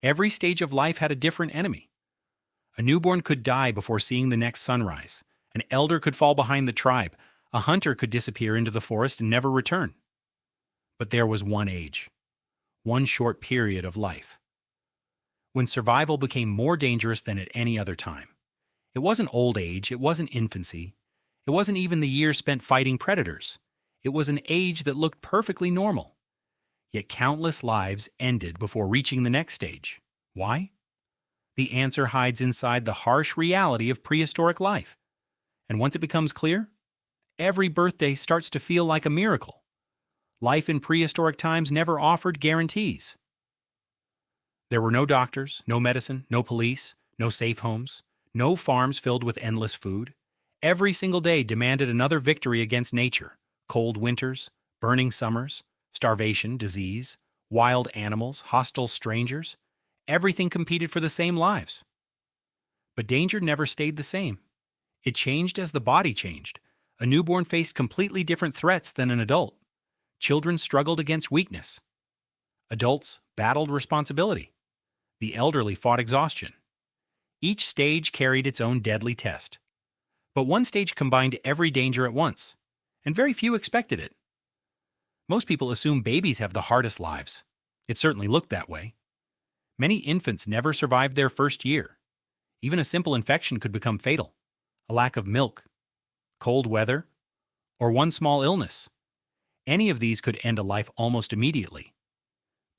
Every stage of life had a different enemy. A newborn could die before seeing the next sunrise. An elder could fall behind the tribe. A hunter could disappear into the forest and never return. But there was one age, one short period of life, when survival became more dangerous than at any other time. It wasn't old age, it wasn't infancy, it wasn't even the years spent fighting predators. It was an age that looked perfectly normal. Yet countless lives ended before reaching the next stage. Why? The answer hides inside the harsh reality of prehistoric life. And once it becomes clear, every birthday starts to feel like a miracle. Life in prehistoric times never offered guarantees. There were no doctors, no medicine, no police, no safe homes, no farms filled with endless food. Every single day demanded another victory against nature. Cold winters, burning summers, starvation, disease, wild animals, hostile strangers. Everything competed for the same lives. But danger never stayed the same. It changed as the body changed. A newborn faced completely different threats than an adult. Children struggled against weakness. Adults battled responsibility. The elderly fought exhaustion. Each stage carried its own deadly test. But one stage combined every danger at once, and very few expected it. Most people assume babies have the hardest lives. It certainly looked that way. Many infants never survived their first year. Even a simple infection could become fatal. A lack of milk, cold weather, or one small illness. Any of these could end a life almost immediately.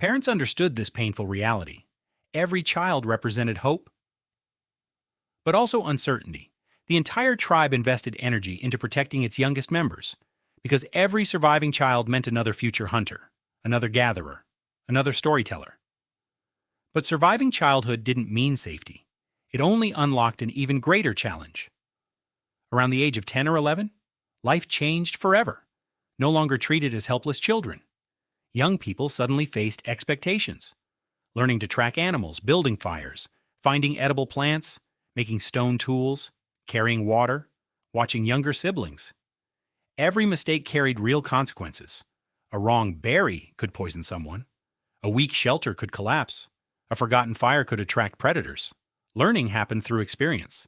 Parents understood this painful reality. Every child represented hope, but also uncertainty. The entire tribe invested energy into protecting its youngest members, because every surviving child meant another future hunter, another gatherer, another storyteller. But surviving childhood didn't mean safety. It only unlocked an even greater challenge. Around the age of 10 or 11, life changed forever. No longer treated as helpless children. Young people suddenly faced expectations. Learning to track animals, building fires, finding edible plants, making stone tools, carrying water, watching younger siblings. Every mistake carried real consequences. A wrong berry could poison someone. A weak shelter could collapse. A forgotten fire could attract predators. Learning happened through experience.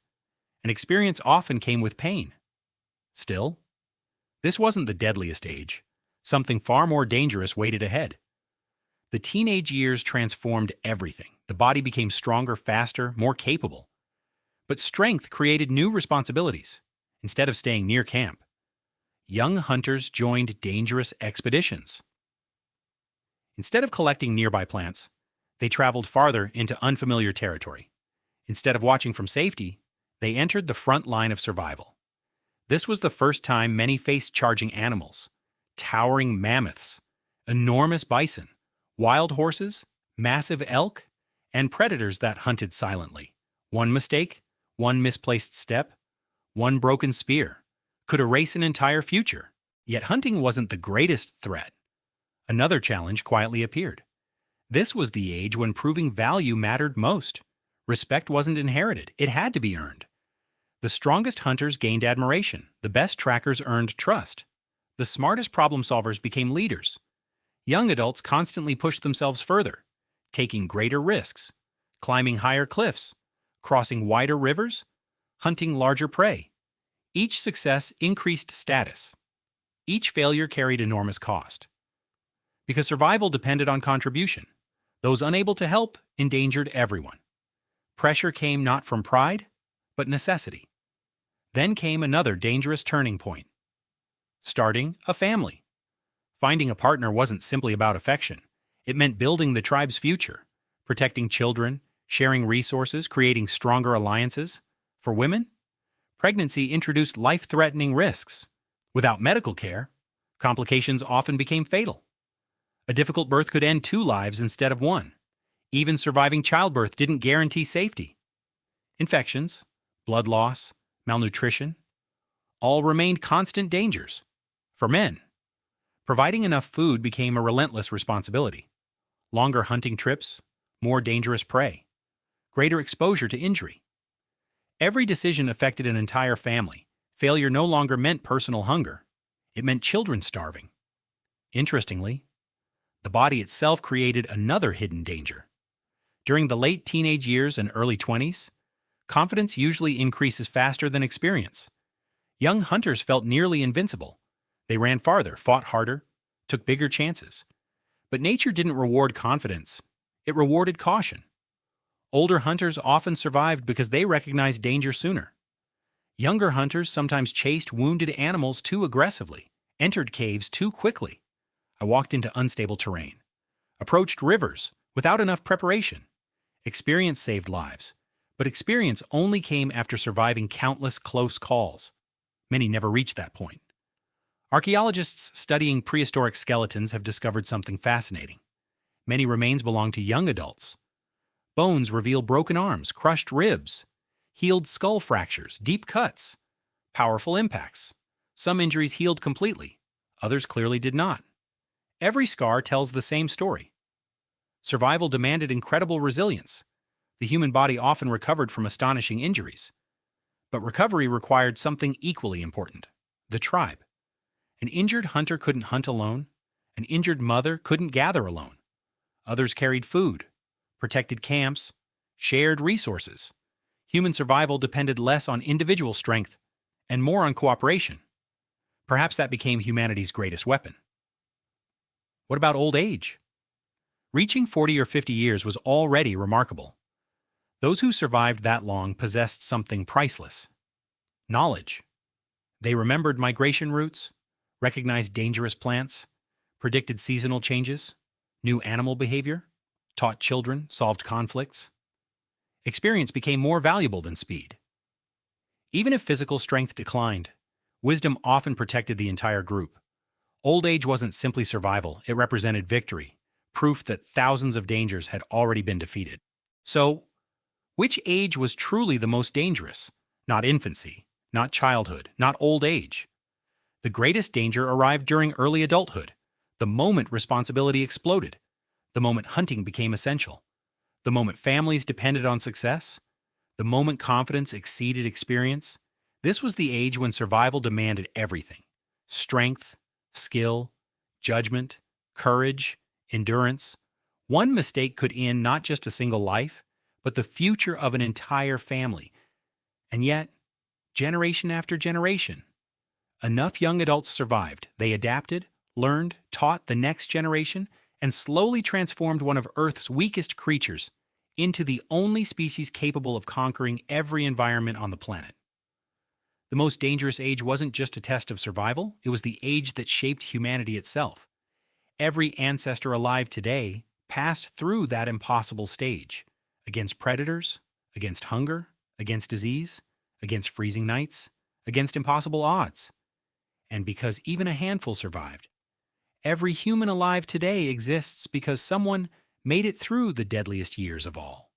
And experience often came with pain. Still, this wasn't the deadliest age. Something far more dangerous waited ahead. The teenage years transformed everything. The body became stronger, faster, more capable. But strength created new responsibilities. Instead of staying near camp, young hunters joined dangerous expeditions. Instead of collecting nearby plants, they traveled farther into unfamiliar territory. Instead of watching from safety, they entered the front line of survival. This was the first time many faced charging animals, towering mammoths, enormous bison, wild horses, massive elk, and predators that hunted silently. One mistake, one misplaced step, one broken spear could erase an entire future. Yet hunting wasn't the greatest threat. Another challenge quietly appeared. This was the age when proving value mattered most. Respect wasn't inherited, it had to be earned. The strongest hunters gained admiration, the best trackers earned trust. The smartest problem solvers became leaders. Young adults constantly pushed themselves further, taking greater risks, climbing higher cliffs, crossing wider rivers, hunting larger prey. Each success increased status. Each failure carried enormous cost. Because survival depended on contribution, those unable to help endangered everyone. Pressure came not from pride, but necessity. Then came another dangerous turning point. Starting a family. Finding a partner wasn't simply about affection. It meant building the tribe's future, protecting children, sharing resources, creating stronger alliances. For women, pregnancy introduced life-threatening risks. Without medical care, complications often became fatal. A difficult birth could end 2 lives instead of 1. Even surviving childbirth didn't guarantee safety. Infections, blood loss, malnutrition, all remained constant dangers. For men, providing enough food became a relentless responsibility. Longer hunting trips, more dangerous prey, greater exposure to injury. Every decision affected an entire family. Failure no longer meant personal hunger. It meant children starving. Interestingly, the body itself created another hidden danger. During the late teenage years and early 20s, confidence usually increases faster than experience. Young hunters felt nearly invincible. They ran farther, fought harder, took bigger chances. But nature didn't reward confidence. It rewarded caution. Older hunters often survived because they recognized danger sooner. Younger hunters sometimes chased wounded animals too aggressively, entered caves too quickly. I walked into unstable terrain, approached rivers without enough preparation. Experience saved lives, but experience only came after surviving countless close calls. Many never reached that point. Archaeologists studying prehistoric skeletons have discovered something fascinating. Many remains belong to young adults. Bones reveal broken arms, crushed ribs, healed skull fractures, deep cuts, powerful impacts. Some injuries healed completely, others clearly did not. Every scar tells the same story. Survival demanded incredible resilience. The human body often recovered from astonishing injuries. But recovery required something equally important: the tribe. An injured hunter couldn't hunt alone. An injured mother couldn't gather alone. Others carried food, protected camps, shared resources. Human survival depended less on individual strength and more on cooperation. Perhaps that became humanity's greatest weapon. What about old age? Reaching 40 or 50 years was already remarkable. Those who survived that long possessed something priceless: knowledge. They remembered migration routes, recognized dangerous plants, predicted seasonal changes, knew animal behavior, taught children, solved conflicts. Experience became more valuable than speed. Even if physical strength declined, wisdom often protected the entire group. Old age wasn't simply survival, it represented victory, proof that thousands of dangers had already been defeated. So, which age was truly the most dangerous? Not infancy, not childhood, not old age. The greatest danger arrived during early adulthood, the moment responsibility exploded, the moment hunting became essential, the moment families depended on success, the moment confidence exceeded experience. This was the age when survival demanded everything: strength, skill, judgment, courage, endurance. One mistake could end not just a single life, but the future of an entire family. And yet, generation after generation, enough young adults survived. They adapted, learned, taught the next generation, and slowly transformed one of Earth's weakest creatures into the only species capable of conquering every environment on the planet. The most dangerous age wasn't just a test of survival, it was the age that shaped humanity itself. Every ancestor alive today passed through that impossible stage: against predators, against hunger, against disease, against freezing nights, against impossible odds. And because even a handful survived, every human alive today exists because someone made it through the deadliest years of all.